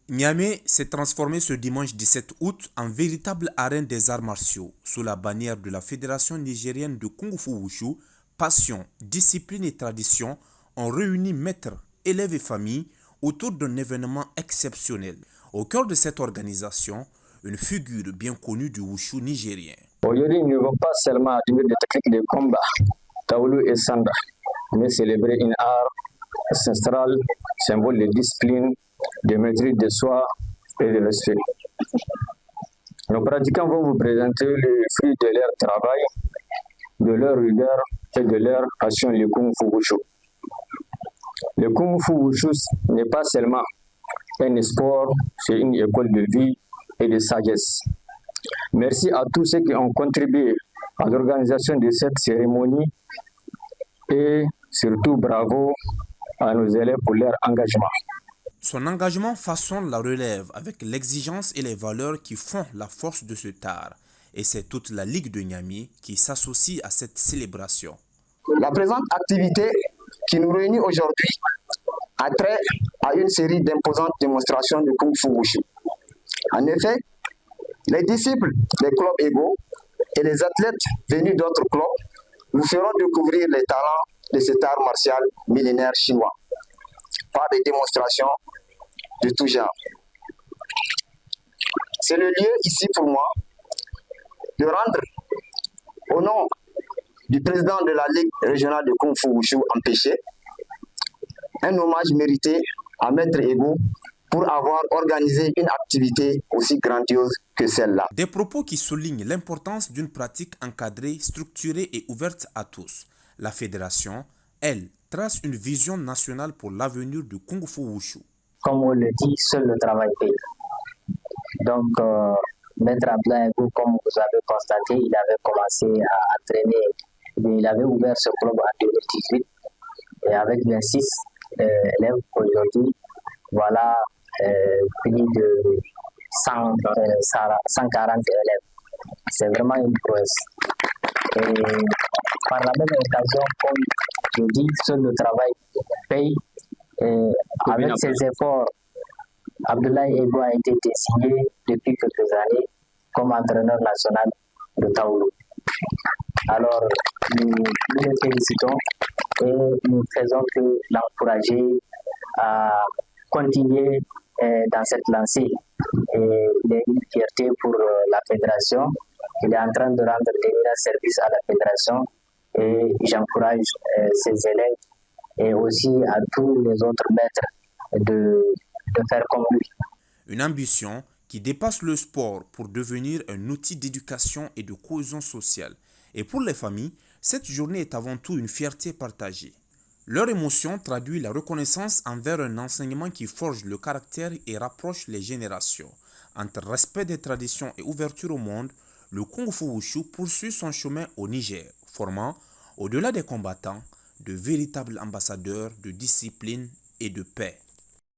Niamey s'est transformé ce dimanche 17 août en véritable arène des arts martiaux sous la bannière de la Fédération nigérienne de Kung Fu Wushu. Passion, discipline et tradition ont réuni maîtres, élèves et familles autour d'un événement exceptionnel. Au cœur de cette organisation, une figure bien connue du Wushu nigérien. Aujourd'hui, nous ne vont pas seulement admirer des techniques de combat, Taolu et Sanda, mais célébrer une art ancestral, symbole de discipline, de maîtrise de soi et de respect. Nos pratiquants vont vous présenter le fruit de leur travail, de leur rigueur et de leur passion, le Kung Fu Wushu. Le Kung Fu Wushu n'est pas seulement un sport, c'est une école de vie et de sagesse. Merci à tous ceux qui ont contribué à l'organisation de cette cérémonie et surtout bravo à nos élèves pour leur engagement. Son engagement façonne la relève avec l'exigence et les valeurs qui font la force de ce art. Et c'est toute la Ligue de Niamey qui s'associe à cette célébration. La présente activité qui nous réunit aujourd'hui a trait à une série d'imposantes démonstrations de Kung Fu Wushu. En effet, les disciples des clubs égaux et les athlètes venus d'autres clubs nous feront découvrir les talents de cet art martial millénaire chinois par des démonstrations de tout genre. C'est le lieu ici pour moi de rendre, au nom du président de la Ligue régionale de Kung Fu Wushu empêché, un hommage mérité à Maître Ego pour avoir organisé une activité aussi grandiose que celle-là. Des propos qui soulignent l'importance d'une pratique encadrée, structurée et ouverte à tous. La fédération, elle, trace une vision nationale pour l'avenir du Kung Fu Wushu. Comme on le dit, seul le travail paye. Donc, Maître Abdoulaye Ego, comme vous avez constaté, il avait commencé à entraîner, il avait ouvert ce club en 2018 et avec 26 élèves aujourd'hui, voilà plus de 140 élèves. C'est vraiment une prouesse. Et par la même occasion, comme je dis, seul le travail paye. Et avec ses efforts, Abdoulaye Ego a été désigné depuis quelques années comme entraîneur national de Taolu. Alors, nous le félicitons et nous faisons que l'encourager à continuer dans cette lancée. Et il est une fierté pour la fédération. Il est en train de rendre d'éminents services à la fédération et j'encourage ses élèves et aussi à tous les autres maîtres de faire comme lui. Une ambition qui dépasse le sport pour devenir un outil d'éducation et de cohésion sociale. Et pour les familles, cette journée est avant tout une fierté partagée. Leur émotion traduit la reconnaissance envers un enseignement qui forge le caractère et rapproche les générations. Entre respect des traditions et ouverture au monde, le Kung Fu Wushu poursuit son chemin au Niger, formant, au-delà des combattants, de véritables ambassadeurs de discipline et de paix.